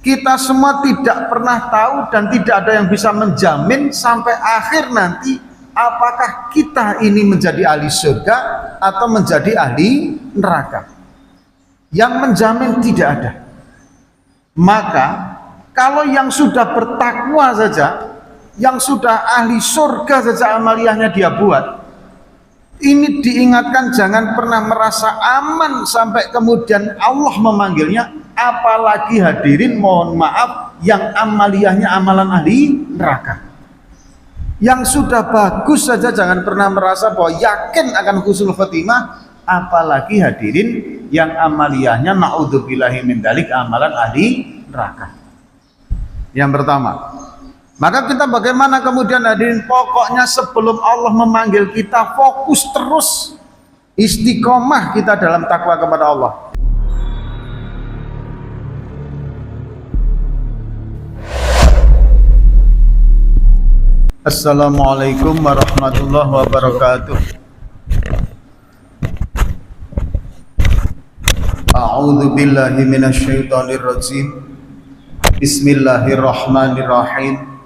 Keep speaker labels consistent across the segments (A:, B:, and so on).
A: Kita semua tidak pernah tahu dan tidak ada yang bisa menjamin sampai akhir nanti apakah kita ini menjadi ahli surga atau menjadi ahli neraka. Yang menjamin tidak ada. Maka kalau yang sudah bertakwa saja, yang sudah ahli surga saja amaliyahnya dia buat, ini diingatkan jangan pernah merasa aman sampai kemudian Allah memanggilnya, apalagi hadirin mohon maaf yang amaliyahnya amalan ahli neraka. Yang sudah bagus saja jangan pernah merasa bahwa yakin akan husnul khotimah, apalagi hadirin yang amaliyahnya naudzubillahi min dzalik amalan ahli neraka. Yang pertama, maka kita bagaimana kemudian hadirin, pokoknya sebelum Allah memanggil kita fokus terus istiqomah kita dalam takwa kepada Allah. Assalamualaikum warahmatullahi wabarakatuh. A'udzu billahi minasyaitonir rajim. Bismillahirrahmanirrahim.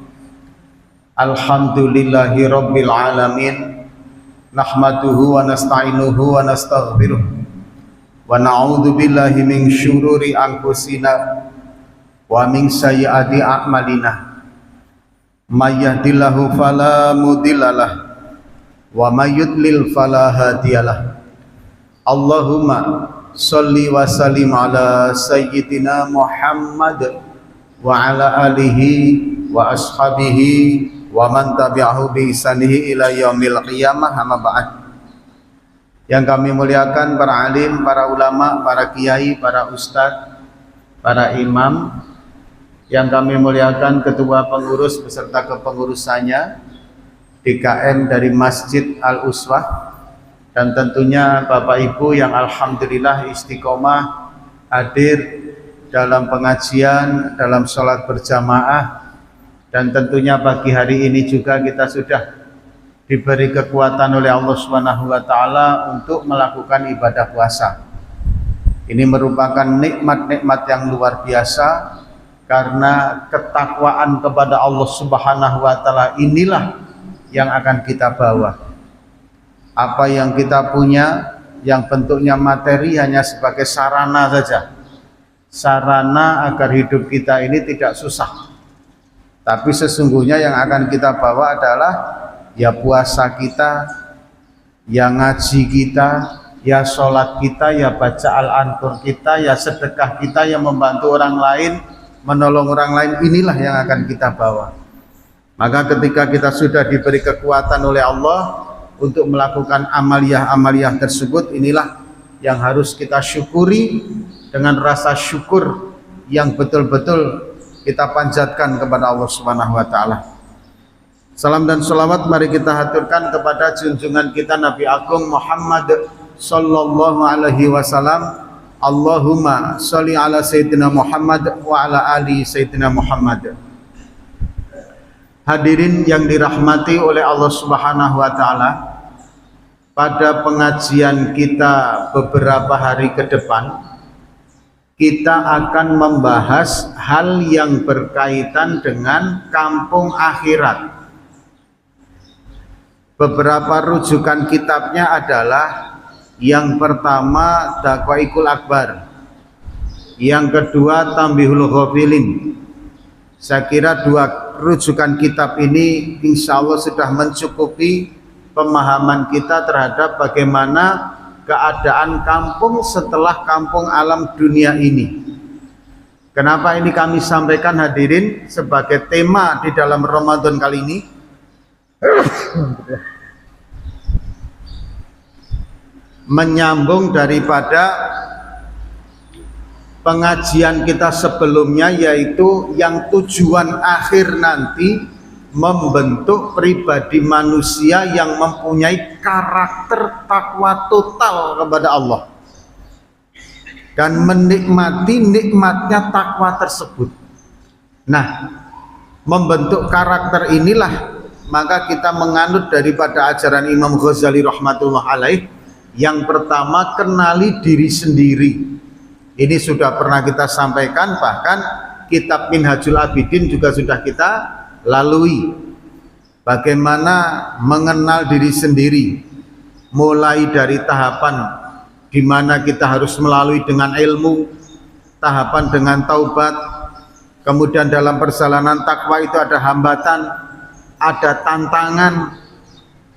A: Alhamdulillahi rabbil alamin. Nahmaduhu wa nasta'inuhu wa nastaghfiruh. Wa na'udzu billahi min syururi anfusina wa min sayyiati a'malina. May yahdihillahu fala mudhillalah wa may yudlil fala hadiyalah. Allahumma sholli wa sallim ala sayyidina Muhammad wa ala alihi wa ashabihi wa man tabi'ahu bi ihsanihi ila yaumil qiyamah, amma ba'd. Yang kami muliakan para alim, para ulama, para kiai, para ustadz, para imam, yang kami muliakan ketua pengurus beserta kepengurusannya, DKM dari Masjid Al-Uswah, dan tentunya Bapak Ibu yang alhamdulillah istiqomah hadir dalam pengajian, dalam sholat berjamaah, dan tentunya pagi hari ini juga kita sudah diberi kekuatan oleh Allah Subhanahu wa Ta'ala untuk melakukan ibadah puasa. Ini merupakan nikmat-nikmat yang luar biasa, karena ketakwaan kepada Allah Subhanahu wa Ta'ala inilah yang akan kita bawa. Apa yang kita punya yang bentuknya materi hanya sebagai sarana saja, sarana agar hidup kita ini tidak susah. Tapi sesungguhnya yang akan kita bawa adalah ya puasa kita, ya ngaji kita, ya sholat kita, ya baca Al-Anqur kita, ya sedekah kita, yang membantu orang lain, menolong orang lain, inilah yang akan kita bawa. Maka ketika kita sudah diberi kekuatan oleh Allah untuk melakukan amaliyah-amaliyah tersebut, inilah yang harus kita syukuri dengan rasa syukur yang betul-betul kita panjatkan kepada Allah Subhanahu wa Ta'ala. Salam dan salawat mari kita haturkan kepada junjungan kita Nabi Agung Muhammad sallallahu alaihi wasallam. Allahumma sholli ala sayyidina Muhammad wa ala ali sayyidina Muhammad. Hadirin yang dirahmati oleh Allah Subhanahu wa Ta'ala, pada pengajian kita beberapa hari ke depan kita akan membahas hal yang berkaitan dengan kampung akhirat. Beberapa rujukan kitabnya adalah yang pertama Daqaiqul Akbar, yang kedua Tambihul Ghafilin. Saya kira dua rujukan kitab ini insya Allah sudah mencukupi pemahaman kita terhadap bagaimana keadaan kampung setelah kampung alam dunia ini. Kenapa ini kami sampaikan hadirin sebagai tema di dalam Ramadan kali ini? Menyambung daripada pengajian kita sebelumnya, yaitu yang tujuan akhir nanti membentuk pribadi manusia yang mempunyai karakter takwa total kepada Allah dan menikmati nikmatnya takwa tersebut. Nah, membentuk karakter inilah maka kita menganut daripada ajaran Imam Ghazali rahmatullah alaih. Yang pertama, kenali diri sendiri. Ini sudah pernah kita sampaikan, bahkan kitab Minhajul Abidin juga sudah kita lalui. Bagaimana mengenal diri sendiri, mulai dari tahapan di mana kita harus melalui dengan ilmu, tahapan dengan taubat, kemudian dalam perjalanan takwa itu ada hambatan, ada tantangan,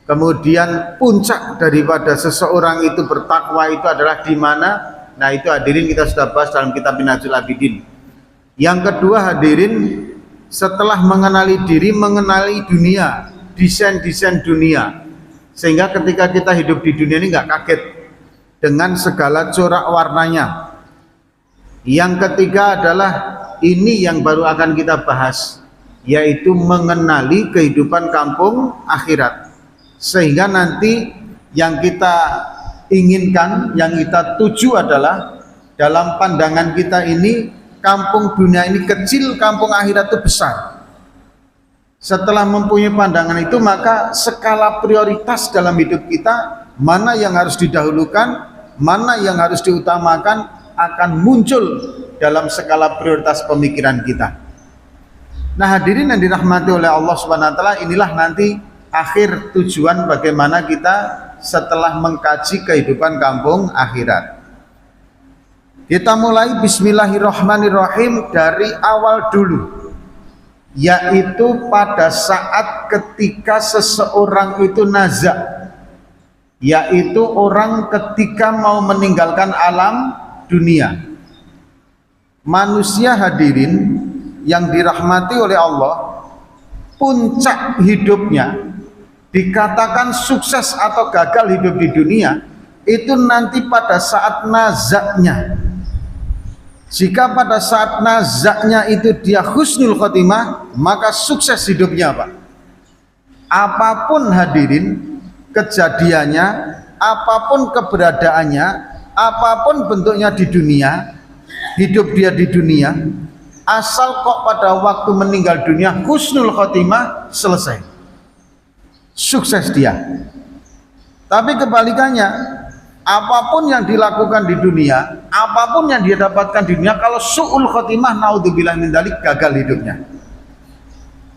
A: kemudian puncak daripada seseorang itu bertakwa itu adalah di mana? Nah, itu hadirin kita sudah bahas dalam kitab Minhajul Abidin. Yang kedua hadirin, setelah mengenali diri, mengenali dunia, desain-desain dunia, sehingga ketika kita hidup di dunia ini nggak kaget dengan segala corak warnanya. Yang ketiga adalah ini yang baru akan kita bahas, yaitu mengenali kehidupan kampung akhirat, sehingga nanti yang kita inginkan, yang kita tuju adalah dalam pandangan kita ini kampung dunia ini kecil, kampung akhirat itu besar. Setelah mempunyai pandangan itu, maka skala prioritas dalam hidup kita, mana yang harus didahulukan, mana yang harus diutamakan, akan muncul dalam skala prioritas pemikiran kita. Nah hadirin yang dirahmati oleh Allah Subhanahu wa taala, inilah nanti akhir tujuan bagaimana kita setelah mengkaji kehidupan kampung akhirat. Kita mulai bismillahirrahmanirrahim dari awal dulu, yaitu pada saat ketika seseorang itu nazak, yaitu orang ketika mau meninggalkan alam dunia. Manusia hadirin yang dirahmati oleh Allah, puncak hidupnya dikatakan sukses atau gagal hidup di dunia itu nanti pada saat nazaknya. Jika pada saat nazaknya itu dia husnul khotimah, maka sukses hidupnya Pak. Apapun hadirin kejadiannya, apapun keberadaannya, apapun bentuknya di dunia, hidup dia di dunia, asal kok pada waktu meninggal dunia husnul khotimah, selesai, sukses dia. Tapi kebalikannya, apapun yang dilakukan di dunia, apapun yang dia dapatkan di dunia, kalau su'ul khotimah, naudzubillah min dzalik, gagal hidupnya.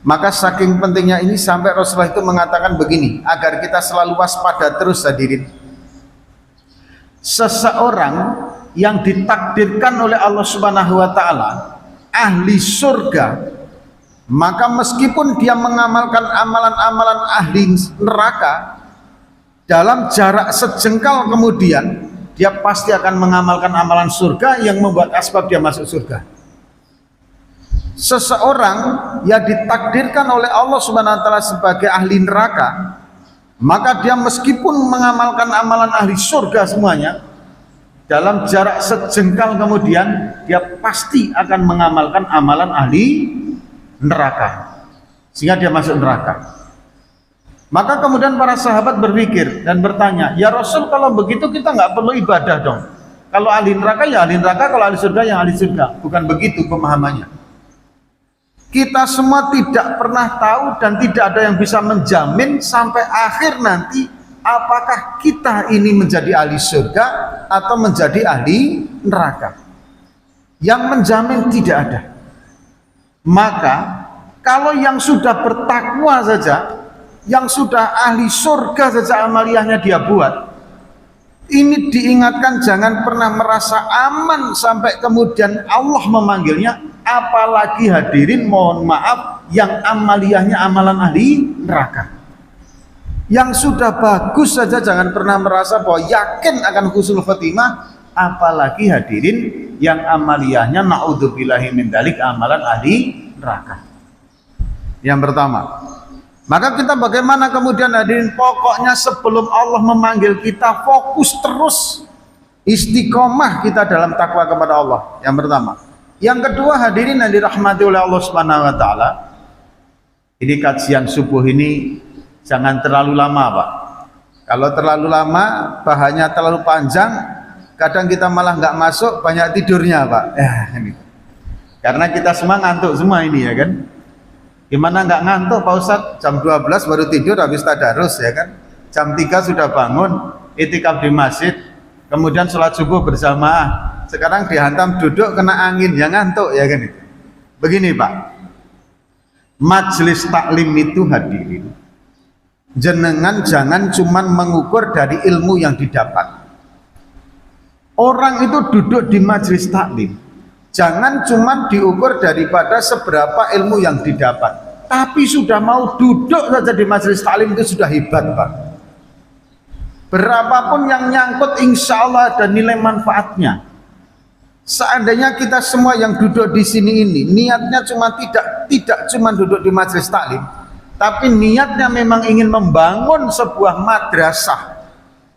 A: Maka saking pentingnya ini sampai Rasulullah itu mengatakan begini, agar kita selalu waspada terus hadirin. Seseorang yang ditakdirkan oleh Allah Subhanahu wa taala ahli surga, maka meskipun dia mengamalkan amalan-amalan ahli neraka, dalam jarak sejengkal kemudian dia pasti akan mengamalkan amalan surga yang membuat asbab dia masuk surga. Seseorang yang ditakdirkan oleh Allah Subhanahu wa taala sebagai ahli neraka, maka dia meskipun mengamalkan amalan ahli surga semuanya, dalam jarak sejengkal kemudian dia pasti akan mengamalkan amalan ahli neraka, sehingga dia masuk neraka. Maka kemudian para sahabat berpikir dan bertanya, ya Rasul, kalau begitu kita nggak perlu ibadah dong. Kalau ahli neraka ya ahli neraka, kalau ahli surga ya ahli surga. Bukan begitu pemahamannya. Kita semua tidak pernah tahu dan tidak ada yang bisa menjamin sampai akhir nanti apakah kita ini menjadi ahli surga atau menjadi ahli neraka. Yang menjamin tidak ada. Maka kalau yang sudah bertakwa saja, yang sudah ahli surga saja amaliyahnya dia buat, ini diingatkan jangan pernah merasa aman sampai kemudian Allah memanggilnya. Apalagi hadirin mohon maaf yang amaliyahnya amalan ahli neraka. Yang sudah bagus saja jangan pernah merasa bahwa yakin akan husnul khotimah, apalagi hadirin yang amaliyahnya naudzubillahi min dzalik amalan ahli neraka. Yang pertama, maka kita bagaimana kemudian hadirin, pokoknya sebelum Allah memanggil kita fokus terus istiqomah kita dalam takwa kepada Allah. Yang pertama. Yang kedua hadirin yang dirahmati oleh Allah Subhanahu wa taala, ini kajian subuh ini jangan terlalu lama Pak. Kalau terlalu lama, bahannya terlalu panjang, kadang kita malah nggak masuk, banyak tidurnya Pak. Ini. Karena kita semua ngantuk semua ini ya kan. Gimana nggak ngantuk Pak Ustadz? Jam 12 baru tidur habis tadarus ya kan. Jam 3 sudah bangun, itikaf di masjid, kemudian sholat subuh berjamaah. Sekarang dihantam duduk kena angin, ya ngantuk ya kan itu. Begini Pak, majelis taklim itu hadirin, jenengan jangan cuman mengukur dari ilmu yang didapat. Orang itu duduk di majelis taklim, jangan cuman diukur daripada seberapa ilmu yang didapat, tapi sudah mau duduk saja di majelis taklim itu sudah hebat Pak. Berapapun yang nyangkut insya Allah ada nilai manfaatnya. Seandainya kita semua yang duduk di sini ini niatnya cuma tidak cuma duduk di majelis taklim, tapi niatnya memang ingin membangun sebuah madrasah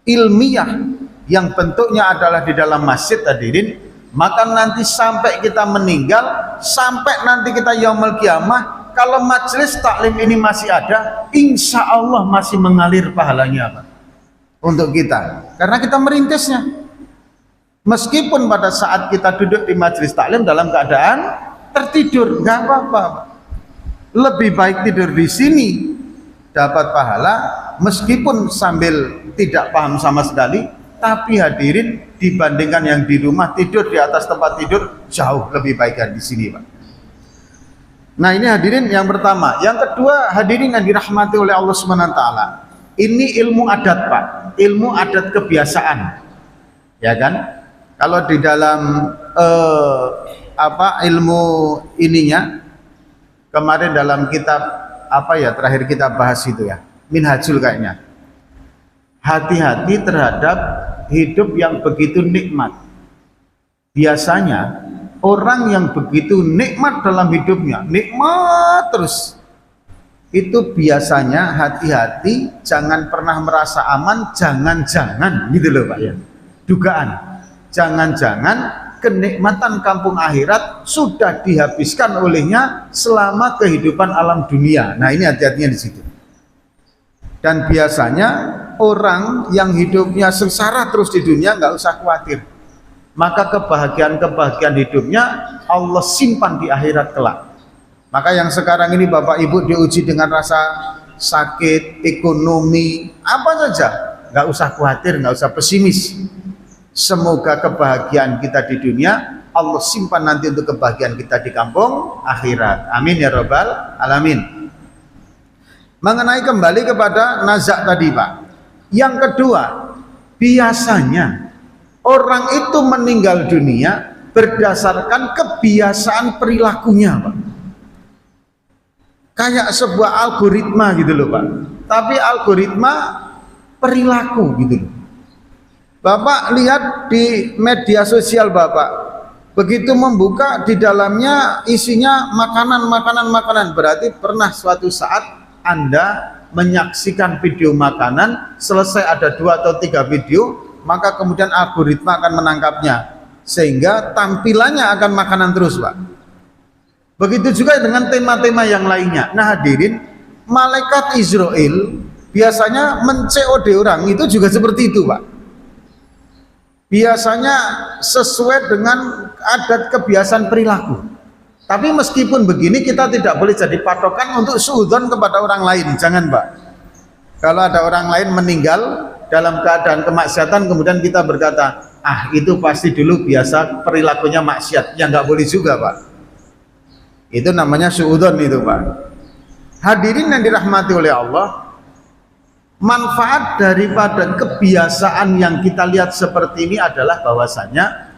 A: ilmiah yang bentuknya adalah di dalam masjid hadirin, maka nanti sampai kita meninggal, sampai nanti kita yaumul kiamah, kalau majelis taklim ini masih ada, insya Allah masih mengalir pahalanya Pak, untuk kita, karena kita merintisnya. Meskipun pada saat kita duduk di majelis taklim dalam keadaan tertidur, nggak apa-apa. Lebih baik tidur di sini dapat pahala, meskipun sambil tidak paham sama sekali. Tapi hadirin, dibandingkan yang di rumah tidur di atas tempat tidur jauh lebih baik di sini Pak. Nah ini hadirin yang pertama. Yang kedua hadirin yang dirahmati oleh Allah Subhanahu Wa Taala, ini ilmu adat Pak, ilmu adat kebiasaan, ya kan? Kalau di dalam ilmu ininya kemarin dalam kitab apa ya terakhir kita bahas itu ya, Minhajul kayaknya, hati-hati terhadap hidup yang begitu nikmat. Biasanya orang yang begitu nikmat dalam hidupnya, nikmat terus, itu biasanya hati-hati, jangan pernah merasa aman, jangan-jangan gitu loh Pak ya, dugaan, jangan-jangan kenikmatan kampung akhirat sudah dihabiskan olehnya selama kehidupan alam dunia. Nah ini hati-hatinya di situ. Dan biasanya orang yang hidupnya sengsara terus di dunia nggak usah khawatir, maka kebahagiaan hidupnya Allah simpan di akhirat kelak. Maka yang sekarang ini Bapak Ibu diuji dengan rasa sakit, ekonomi, apa saja, nggak usah khawatir, nggak usah pesimis. Semoga kebahagiaan kita di dunia Allah simpan nanti untuk kebahagiaan kita di kampung akhirat. Amin ya rabbal alamin. Mengenai kembali kepada nazak tadi Pak, yang kedua, biasanya orang itu meninggal dunia berdasarkan kebiasaan perilakunya Pak, kayak sebuah algoritma gitu loh Pak, tapi algoritma perilaku gitu loh. Bapak lihat di media sosial Bapak, begitu membuka di dalamnya isinya makanan, berarti pernah suatu saat Anda menyaksikan video makanan, selesai ada 2 atau 3 video, maka kemudian algoritma akan menangkapnya, sehingga tampilannya akan makanan terus Pak. Begitu juga dengan tema-tema yang lainnya. Nah hadirin, malaikat Israel biasanya men-COD orang itu juga seperti itu Pak. Biasanya sesuai dengan adat kebiasaan perilaku. Tapi meskipun begini, kita tidak boleh jadi patokan untuk suudzon kepada orang lain. Jangan Pak. Kalau ada orang lain meninggal dalam keadaan kemaksiatan, kemudian kita berkata, ah itu pasti dulu biasa perilakunya maksiat. Ya nggak boleh juga Pak. Itu namanya suudzon itu Pak. Hadirin yang dirahmati oleh Allah, manfaat daripada kebiasaan yang kita lihat seperti ini adalah bahwasanya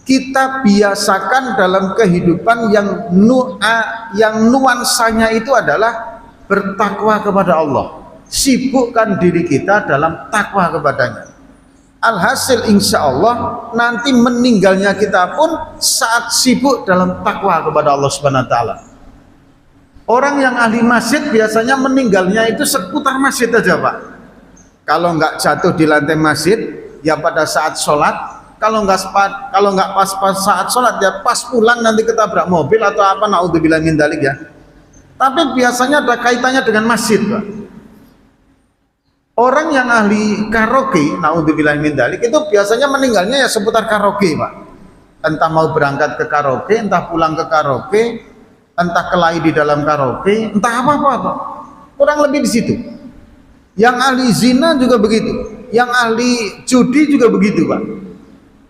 A: kita biasakan dalam kehidupan yang nuansanya itu adalah bertakwa kepada Allah. Sibukkan diri kita dalam takwa kepadanya. Alhasil insya Allah nanti meninggalnya kita pun saat sibuk dalam takwa kepada Allah Subhanahu Wa Taala. Orang yang ahli masjid biasanya meninggalnya itu seputar masjid aja Pak. Kalau nggak jatuh di lantai masjid ya pada saat sholat, kalau nggak pas saat sholat ya pas pulang nanti ketabrak mobil atau apa, naudzubillah min dzalik ya. Tapi biasanya ada kaitannya dengan masjid Pak. Orang yang ahli karaoke, naudzubillah min dzalik, itu biasanya meninggalnya ya seputar karaoke Pak. Entah mau berangkat ke karaoke, entah pulang ke karaoke, entah kelahi di dalam karaoke, entah apa-apa, kurang lebih di situ. Yang ahli zina juga begitu, yang ahli judi juga begitu Pak.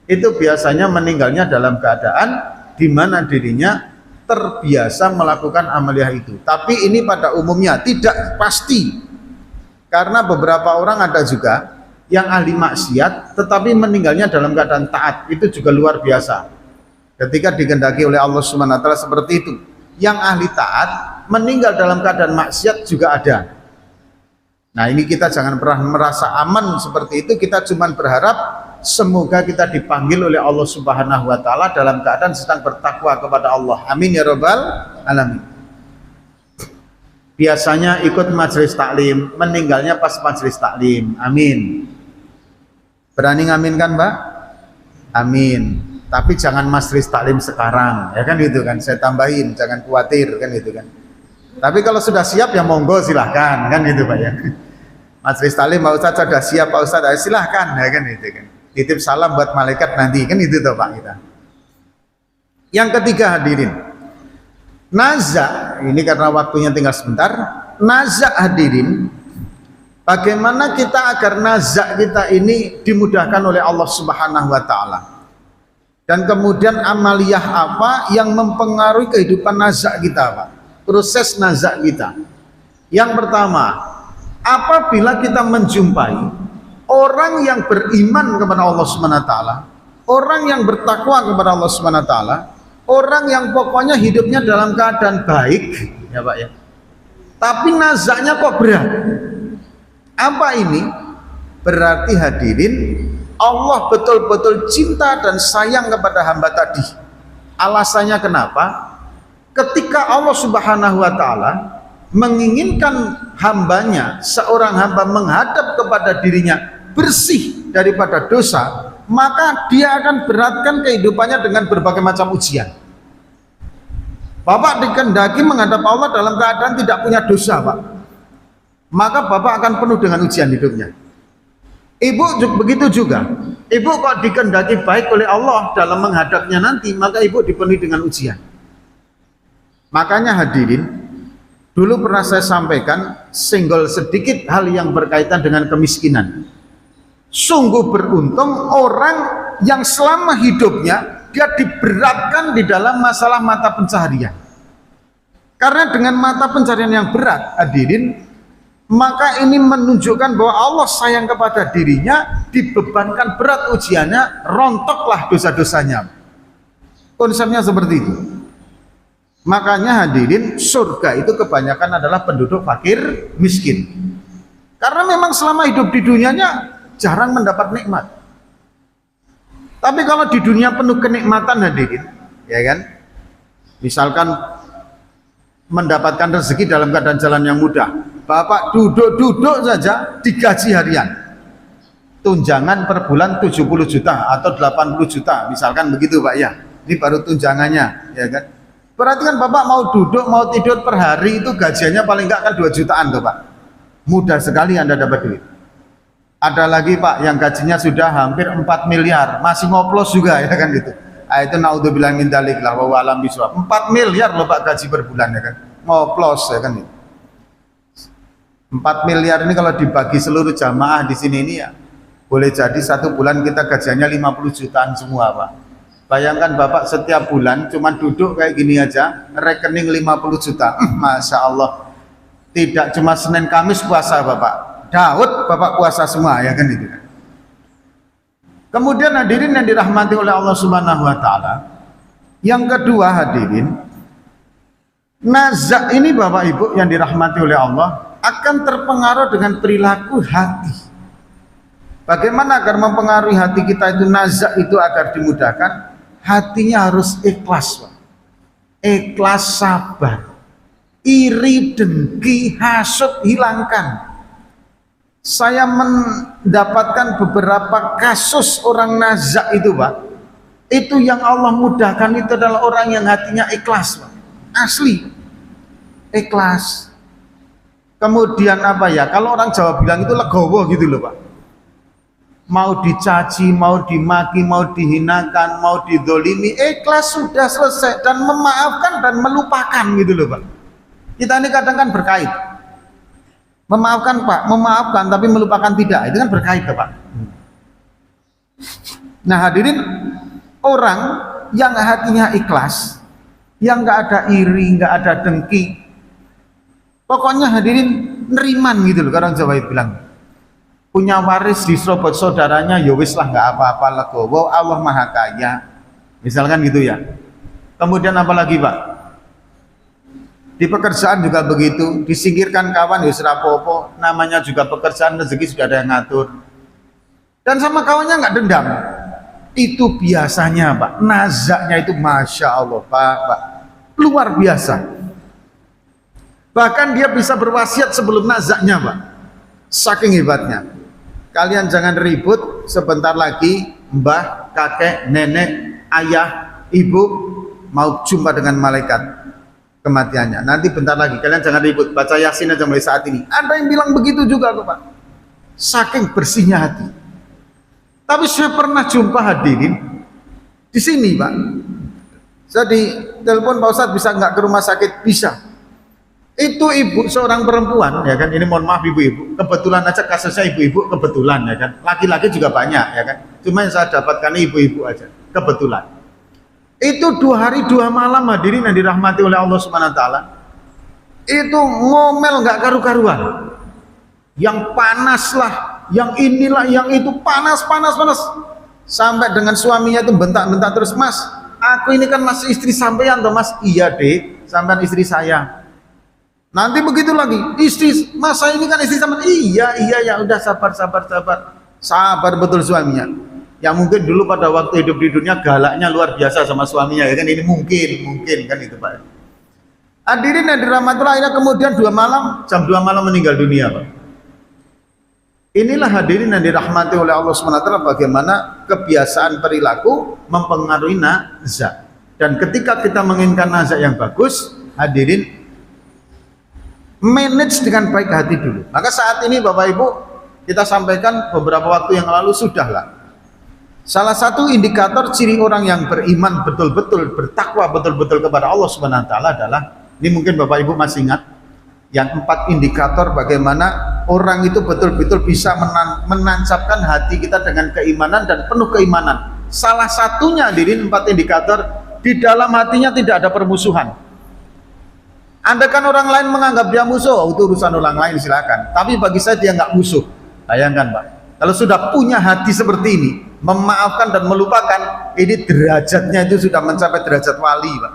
A: Itu biasanya meninggalnya dalam keadaan di mana dirinya terbiasa melakukan amaliyah itu. Tapi ini pada umumnya tidak pasti, karena beberapa orang ada juga yang ahli maksiat tetapi meninggalnya dalam keadaan taat, itu juga luar biasa. Ketika dikehendaki oleh Allah Subhanahu wa taala seperti itu, yang ahli taat meninggal dalam keadaan maksiat juga ada. Nah, ini kita jangan pernah merasa aman seperti itu. Kita cuma berharap semoga kita dipanggil oleh Allah Subhanahu wa taala dalam keadaan sedang bertakwa kepada Allah. Amin ya rabbal alamin. Biasanya ikut majelis taklim, meninggalnya pas majelis taklim. Amin. Berani ngaminkan, Mbak? Amin. Tapi jangan majelis taklim sekarang, ya kan gitu kan. Saya tambahin, jangan khawatir kan gitu kan. Tapi kalau sudah siap ya monggo silahkan, kan gitu Pak ya. Majelis taklim Pak Ustadz sudah siap Pak Ustadz, silahkan, ya kan gitu kan. Titip salam buat malaikat nanti, kan itu toh Pak kita. Yang ketiga hadirin, naza, ini karena waktunya tinggal sebentar. Naza hadirin, bagaimana kita agar naza kita ini dimudahkan oleh Allah Subhanahu wa taala. Dan kemudian amaliyah apa yang mempengaruhi kehidupan naza kita Pak? Proses naza kita. Yang pertama, apabila kita menjumpai orang yang beriman kepada Allah Subhanahu wa taala, orang yang bertakwa kepada Allah Subhanahu wa taala, orang yang pokoknya hidupnya dalam keadaan baik, ya Pak ya. Tapi nazaknya kok berat. Apa ini? Berarti hadirin, Allah betul-betul cinta dan sayang kepada hamba tadi. Alasannya kenapa? Ketika Allah Subhanahu wa taala menginginkan hambanya, seorang hamba menghadap kepada dirinya bersih daripada dosa, maka dia akan beratkan kehidupannya dengan berbagai macam ujian. Bapak dikehendaki menghadap Allah dalam keadaan tidak punya dosa Pak, maka Bapak akan penuh dengan ujian hidupnya. Ibu begitu juga. Ibu kok dikehendaki baik oleh Allah dalam menghadapnya nanti, maka ibu dipenuhi dengan ujian. Makanya hadirin, dulu pernah saya sampaikan, singgol sedikit hal yang berkaitan dengan kemiskinan. Sungguh beruntung orang yang selama hidupnya dia diberatkan di dalam masalah mata pencaharian. Karena dengan mata pencaharian yang berat, hadirin, maka ini menunjukkan bahwa Allah sayang kepada dirinya, dibebankan berat ujiannya, rontoklah dosa-dosanya. Konsepnya seperti itu. Makanya hadirin, surga itu kebanyakan adalah penduduk fakir miskin. Karena memang selama hidup di dunianya jarang mendapat nikmat. Tapi kalau di dunia penuh kenikmatan hadirin, ya kan? Misalkan mendapatkan rezeki dalam keadaan jalan yang mudah, Bapak duduk-duduk saja digaji harian, tunjangan per bulan 70 juta atau 80 juta misalkan begitu Pak ya. Ini baru tunjangannya, ya kan? Berarti kan Bapak mau duduk, mau tidur per hari itu gajiannya paling enggak kan 2 jutaan tuh Pak. Mudah sekali Anda dapat duit. Ada lagi Pak yang gajinya sudah hampir 4 miliar, masih ngoplos juga, ya kan gitu. Itu naudzubillah min dzalik lah wa alam bisawab. 4 miliar loh Pak gaji per bulan, ya kan. Ngoplos, ya kan gitu. 4 miliar ini kalau dibagi seluruh jamaah di sini ini ya boleh jadi satu bulan kita gajiannya 50 jutaan semua Pak. Bayangkan Bapak setiap bulan cuma duduk kayak gini aja, rekening 50 juta. Masya Allah, tidak cuma Senin Kamis puasa Bapak, Daud Bapak puasa semua, ya kan itu. Kemudian hadirin yang dirahmati oleh Allah Subhanahu wa taala, yang kedua hadirin, nazak ini Bapak Ibu yang dirahmati oleh Allah akan terpengaruh dengan perilaku hati. Bagaimana agar mempengaruhi hati kita itu nazak itu agar dimudahkan? Hatinya harus ikhlas Pak. Ikhlas, sabar, iri, dengki, hasut hilangkan. Saya mendapatkan beberapa kasus orang nazak itu Pak, itu yang Allah mudahkan itu adalah orang yang hatinya ikhlas Pak. Asli ikhlas. Kemudian apa ya, kalau orang Jawa bilang itu legowo gitu loh Pak. Mau dicaci, mau dimaki, mau dihinakan, mau didolimi, ikhlas sudah selesai dan memaafkan dan melupakan gitu loh Pak. Kita ini kadang kan berkait, memaafkan Pak, memaafkan tapi melupakan tidak, itu kan berkait Pak. Nah hadirin, orang yang hatinya ikhlas, yang nggak ada iri, nggak ada dengki. Pokoknya hadirin neriman gitu loh, orang Jawa itu bilang. Punya waris diserobot saudaranya, ya wis lah nggak apa-apa, legowo, Allah Maha Kaya. Misalkan gitu ya. Kemudian apa lagi Pak? Di pekerjaan juga begitu, disingkirkan kawan ya serapopo, namanya juga pekerjaan, rezeki sudah ada yang ngatur. Dan sama kawannya nggak dendam. Itu biasanya Pak, nazaknya itu Masya Allah Pak, luar biasa. Bahkan dia bisa berwasiat sebelum nazaknya Pak, saking hebatnya. Kalian jangan ribut, sebentar lagi mbah, kakek, nenek, ayah, ibu mau jumpa dengan malaikat kematiannya. Nanti bentar lagi, kalian jangan ribut, baca Yasin aja mulai saat ini. Ada yang bilang begitu juga kok Pak, saking bersihnya hati. Tapi saya pernah jumpa hadirin di sini Pak. Saya di telepon, Pak Ustadz bisa nggak ke rumah sakit? Bisa. Itu ibu seorang perempuan ya kan, ini mohon maaf ibu-ibu, kebetulan aja kasusnya ibu-ibu, kebetulan ya kan, laki-laki juga banyak ya kan, cuma yang saya dapatkan ibu-ibu aja, kebetulan. Itu 2 hari 2 malam hadirin yang dirahmati oleh Allah Subhanahu wa taala. Itu ngomel nggak karu-karuan, yang panas lah, yang inilah, yang itu, panas, sampai dengan suaminya itu bentak-bentak terus, Mas, aku ini kan masih istri sampean toh Mas. Iya Dek, sampean istri saya. Nanti begitu lagi, istri, Mas saya ini kan istri sama, iya ya udah sabar betul suaminya. Yang mungkin dulu pada waktu hidup di dunia galaknya luar biasa sama suaminya ya kan, ini mungkin kan itu Pak. Hadirin yang dirahmati Allah, kemudian jam 2 malam meninggal dunia Pak. Inilah hadirin yang dirahmati oleh Allah SWT, bagaimana kebiasaan perilaku mempengaruhi nazak. Dan ketika kita menginginkan nazak yang bagus, hadirin manage dengan baik hati dulu. Maka saat ini Bapak Ibu, kita sampaikan beberapa waktu yang lalu sudahlah. Salah satu indikator ciri orang yang beriman betul-betul, bertakwa betul-betul kepada Allah Subhanahu wa taala adalah, ini mungkin Bapak Ibu masih ingat, yang 4 indikator bagaimana orang itu betul-betul bisa menancapkan hati kita dengan keimanan dan penuh keimanan. Salah satunya hadirin 4 indikator, di dalam hatinya tidak ada permusuhan. Andaikan orang lain menganggap dia musuh, itu urusan orang lain silakan. Tapi bagi saya dia nggak musuh. Bayangkan Pak, kalau sudah punya hati seperti ini, memaafkan dan melupakan, ini derajatnya itu sudah mencapai derajat wali Pak.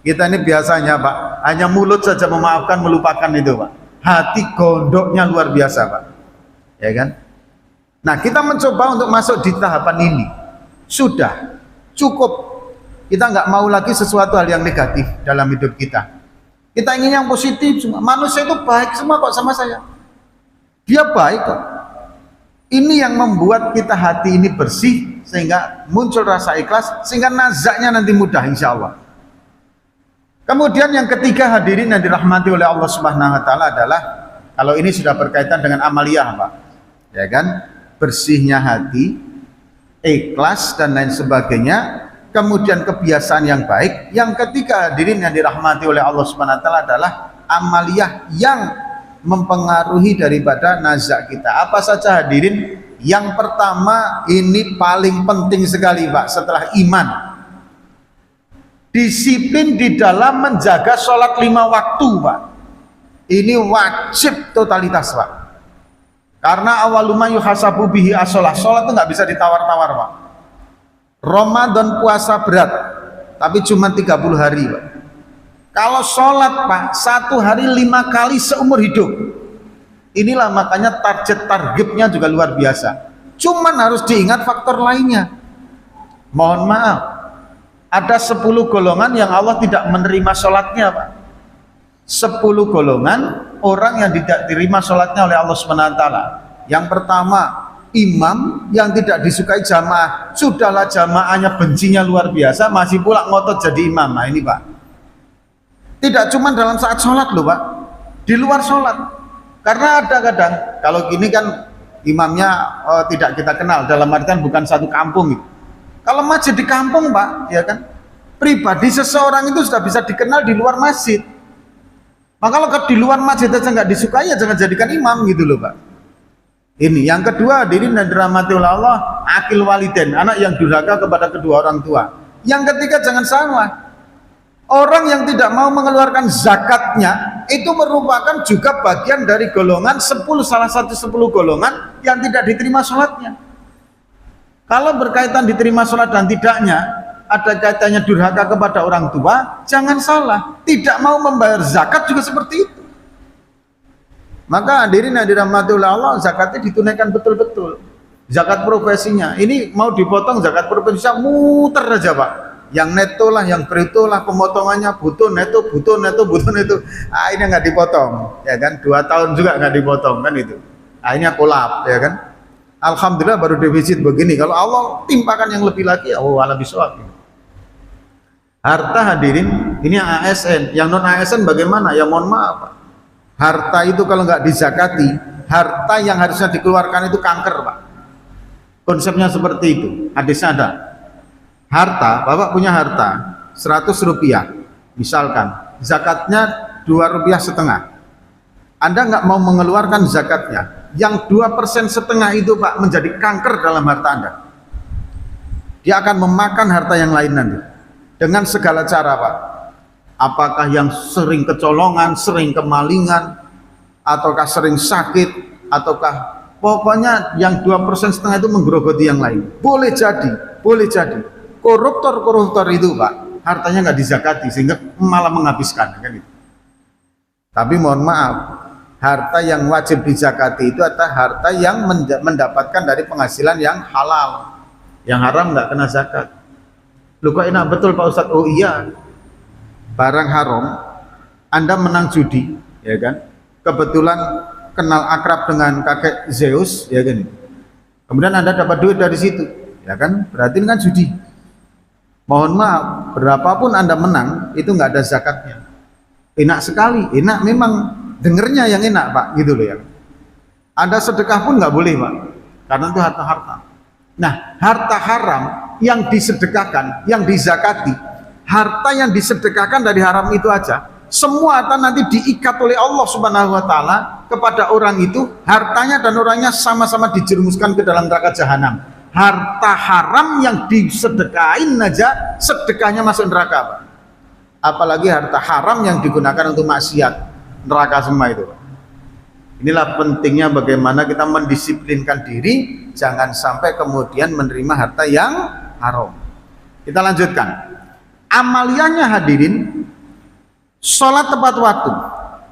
A: Kita ini biasanya Pak, hanya mulut saja memaafkan, melupakan itu Pak. Hati gondoknya luar biasa Pak. Ya kan? Nah kita mencoba untuk masuk di tahapan ini. Sudah, cukup. Kita nggak mau lagi sesuatu hal yang negatif dalam hidup kita. Kita ingin yang positif semua. Manusia itu baik semua kok sama saya. Dia baik kok. Ini yang membuat kita hati ini bersih, sehingga muncul rasa ikhlas, sehingga nazaknya nanti mudah insya Allah. Kemudian yang ketiga hadirin yang dirahmati oleh Allah Subhanahu wa taala adalah, kalau ini sudah berkaitan dengan amaliyah Pak, ya kan, bersihnya hati, ikhlas dan lain sebagainya. Kemudian kebiasaan yang baik. Yang ketiga hadirin yang dirahmati oleh Allah Subhanahu wa taala adalah amaliyah yang mempengaruhi daripada nazak kita. Apa saja hadirin? Yang pertama, ini paling penting sekali Pak, setelah iman, disiplin di dalam menjaga sholat 5 waktu Pak. Ini wajib totalitas Pak, karena awaluma yuhasabu bihi as-sholah, sholat itu nggak bisa ditawar-tawar Pak. Ramadan puasa berat, tapi cuma 30 hari Pak. Kalau sholat Pak, 1 hari 5 kali seumur hidup. Inilah makanya targetnya juga luar biasa. Cuman harus diingat faktor lainnya. Mohon maaf, ada 10 golongan yang Allah tidak menerima sholatnya Pak. 10 golongan orang yang tidak diterima sholatnya oleh Allah SWT. Yang pertama, imam yang tidak disukai jamaah. Sudahlah jamaahnya bencinya luar biasa, masih pula ngotot jadi imam. Nah ini Pak, tidak cuma dalam saat sholat loh Pak, di luar sholat. Karena ada kadang, kalau gini kan imamnya tidak kita kenal, dalam artian bukan satu kampung gitu. Kalau masjid di kampung Pak, ya kan, pribadi seseorang itu sudah bisa dikenal di luar masjid. Maka kalau di luar masjid aja nggak disukai, ya jangan jadikan imam gitu loh Pak. Ini yang kedua hadirin dan dirahmati oleh Allah, akil waliden, anak yang durhaka kepada kedua orang tua. Yang ketiga, jangan salah, Orang yang tidak mau mengeluarkan zakatnya itu merupakan juga bagian dari golongan 10, salah satu 10 golongan yang tidak diterima sholatnya. Kalau berkaitan diterima sholat dan tidaknya, ada kaitannya durhaka kepada orang tua, jangan salah, tidak mau membayar zakat juga seperti itu. Maka hadirin yang dirahmati oleh Allah, zakatnya ditunaikan betul-betul. Zakat profesinya, ini mau dipotong zakat profesinya muter aja Pak. Yang neto lah, yang brutto lah, pemotongannya butuh neto. Ini nggak dipotong, ya kan? 2 tahun juga nggak dipotong kan itu. Akhirnya kolap, ya kan? Alhamdulillah baru defisit begini. Kalau Allah timpakan yang lebih lagi, ala bisawab. Harta hadirin, ini yang ASN, yang non ASN bagaimana? Ya mohon maaf Pak. Harta itu kalau nggak dizakati, harta yang harusnya dikeluarkan itu kanker Pak. Konsepnya seperti itu. Hadisnya ada. Harta, Bapak punya harta 100 rupiah, misalkan zakatnya 2,5 rupiah. Anda nggak mau mengeluarkan zakatnya, yang 2,5% itu Pak menjadi kanker dalam harta Anda. Dia akan memakan harta yang lain nanti dengan segala cara Pak. Apakah yang sering kecolongan, sering kemalingan, ataukah sering sakit, ataukah pokoknya yang 2,5% itu menggerogoti yang lain. Boleh jadi koruptor itu Pak, hartanya nggak dizakati sehingga malah menghabiskan kan itu. Tapi mohon maaf, harta yang wajib dizakati itu adalah harta yang mendapatkan dari penghasilan yang halal, yang haram nggak kena zakat. Lu kok enak betul Pak Ustadz? Oh iya, barang haram, Anda menang judi, ya kan? Kebetulan kenal akrab dengan kakek Zeus, ya kan? Kemudian Anda dapat duit dari situ, ya kan? Berarti ini kan judi. Mohon maaf, berapapun Anda menang itu nggak ada zakatnya. Enak sekali, enak memang dengernya yang enak Pak, gitu loh ya. Anda sedekah pun nggak boleh Pak, karena itu harta-harta. Nah, harta haram yang disedekahkan, yang dizakati, harta yang disedekahkan dari haram itu aja, semua harta nanti diikat oleh Allah Subhanahu Wa Taala kepada orang itu, hartanya dan orangnya sama-sama dijerumuskan ke dalam neraka jahanam. Harta haram yang disedekain aja sedekahnya masuk neraka Pak. Apalagi harta haram yang digunakan untuk maksiat, neraka semua itu Pak. Inilah pentingnya bagaimana kita mendisiplinkan diri, jangan sampai kemudian menerima harta yang haram. Kita lanjutkan. Amaliannya hadirin, sholat tepat waktu.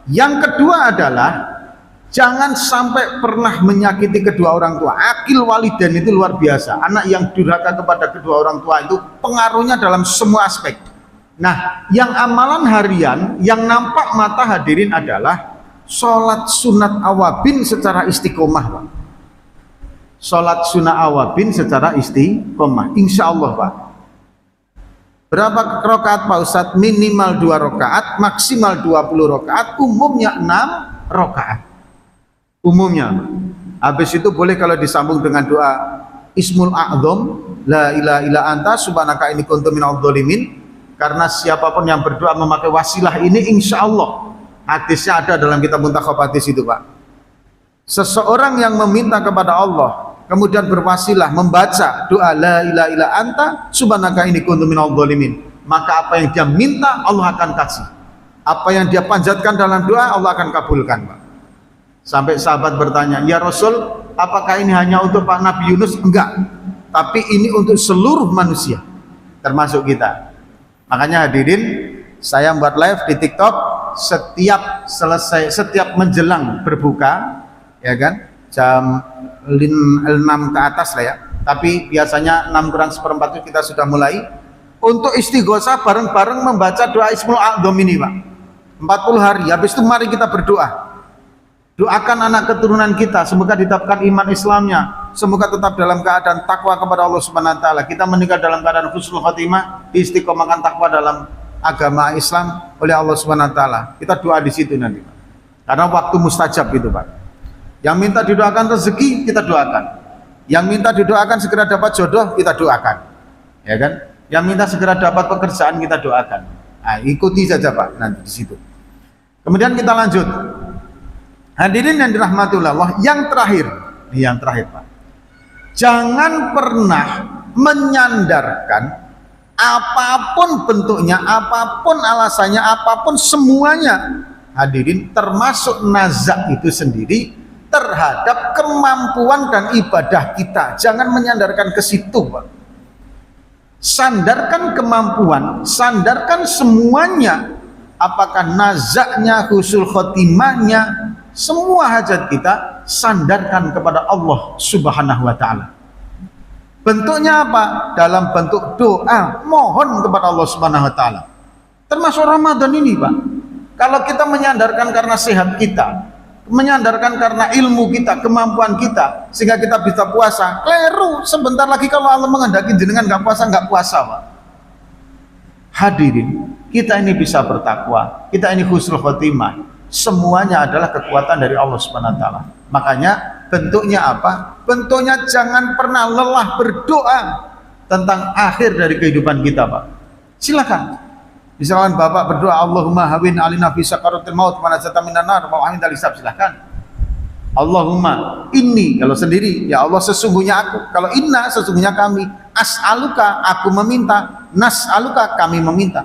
A: Yang kedua adalah jangan sampai pernah menyakiti kedua orang tua. Akil walidain itu luar biasa. Anak yang durhaka kepada kedua orang tua itu pengaruhnya dalam semua aspek. Nah, yang amalan harian yang nampak mata hadirin adalah sholat sunat awabin secara istiqomah Pak. Sholat sunat awabin secara istiqomah, insya Allah Pak. Berapa rakaat Pak Ustadz? Minimal 2 rakaat, maksimal 20 rakaat, umumnya 6 rakaat. Umumnya. Habis itu boleh kalau disambung dengan doa Ismul A'zam, la ilaha illa anta subhanaka inni kuntu minadh dhalimin. Karena siapapun yang berdoa memakai wasilah ini, insya Allah hadisnya ada dalam kitab Muntakhab Hadis itu Pak. Seseorang yang meminta kepada Allah kemudian berwasilah membaca doa la ilaha illa anta subhanaka inni kuntu minadh dhalimin, maka apa yang dia minta Allah akan kasih. Apa yang dia panjatkan dalam doa Allah akan kabulkan Pak. Sampai sahabat bertanya, ya Rasul, apakah ini hanya untuk Pak Nabi Yunus? Enggak, tapi ini untuk seluruh manusia, termasuk kita. Makanya hadirin, saya buat live di TikTok setiap menjelang berbuka, ya kan, jam 6 ke atas lah ya. Tapi biasanya 6 kurang seperempat itu kita sudah mulai untuk istighosah bareng-bareng membaca doa Ismul A'zam ini Pak. 40 hari. Habis itu mari kita berdoa. Doakan anak keturunan kita semoga ditetapkan iman Islamnya, semoga tetap dalam keadaan takwa kepada Allah Subhanahu Wa Taala. Kita meninggal dalam keadaan husnul khotimah, istiqomahkan takwa dalam agama Islam oleh Allah Subhanahu Wa Taala. Kita doa di situ nanti, karena waktu mustajab itu Pak. Yang minta didoakan rezeki kita doakan, yang minta didoakan segera dapat jodoh kita doakan, ya kan? Yang minta segera dapat pekerjaan kita doakan. Nah, ikuti saja Pak nanti di situ. Kemudian kita lanjut. Hadirin yang dirahmati Allah, yang terakhir Pak, jangan pernah menyandarkan apapun bentuknya, apapun alasannya, apapun semuanya. Hadirin, termasuk nazak itu sendiri terhadap kemampuan dan ibadah kita. Jangan menyandarkan ke situ, Pak. Sandarkan kemampuan, sandarkan semuanya, apakah nazaknya, husnul khotimahnya, semua hajat kita sandarkan kepada Allah Subhanahu wa taala. Bentuknya apa? Dalam bentuk doa, mohon kepada Allah Subhanahu wa taala. Termasuk Ramadan ini, Pak. Kalau kita menyandarkan karena sehat kita, menyandarkan karena ilmu kita, kemampuan kita, sehingga kita bisa puasa, keliru. Sebentar lagi kalau Allah menghendaki jenengan nggak puasa, Pak. Hadirin, kita ini bisa bertakwa, kita ini husnul khotimah, semuanya adalah kekuatan dari Allah Subhanahu wa taala. Makanya bentuknya apa? Bentuknya jangan pernah lelah berdoa tentang akhir dari kehidupan kita, Pak. Silakan. Misalkan Bapak berdoa, Allahumma hawin alina fi sakaratil maut wa najata minan nar wa amin hisab, silakan. Allahumma inni, kalau sendiri, ya Allah sesungguhnya aku, kalau inna sesungguhnya kami, as'aluka aku meminta, nas'aluka kami meminta.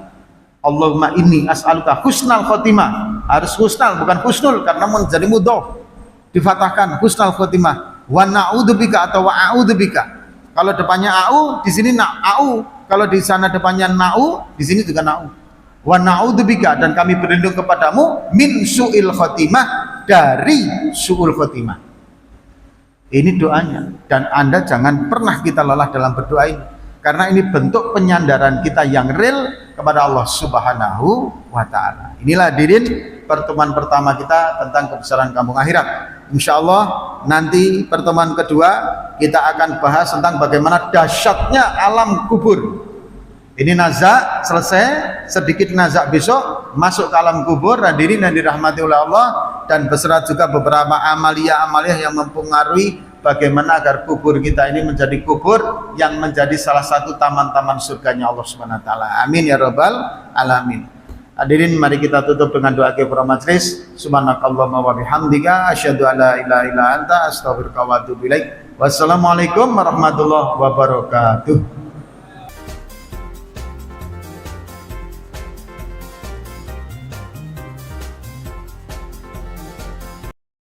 A: Allahumma inni as'aluka husnal khotimah, harus husnal bukan husnul karena menjadi mudhof, difatahkan husnal khotimah. Wa na'udzubika atau wa a'udzubika, kalau depannya au di sini na'au, kalau di sana depannya na'u, di sini juga na'u. Wa na'udzubika, dan kami berlindung kepadamu min su'il khotimah, dari su'ul khotimah. Ini doanya, dan Anda jangan pernah kita lelah dalam berdoa ini, karena ini bentuk penyandaran kita yang real kepada Allah Subhanahu wa taala. Inilah hadirin pertemuan pertama kita tentang kebesaran kampung akhirat. Insya Allah nanti pertemuan kedua kita akan bahas tentang bagaimana dahsyatnya alam kubur. Ini nazak selesai, sedikit nazak besok masuk ke alam kubur. Hadirin yang dirahmati oleh Allah, dan beserta juga beberapa amalia-amalia yang mempengaruhi bagaimana agar kubur kita ini menjadi kubur yang menjadi salah satu taman-taman surganya Allah Subhanahu wa taala. Amin ya rabbal alamin. Hadirin, mari kita tutup dengan doa kifaratul majlis. Subhanakallahumma wa bihamdika asyhadu an la ilaha illa anta astaghfiruka wa atubu ilaik. Wassalamualaikum warahmatullahi wabarakatuh.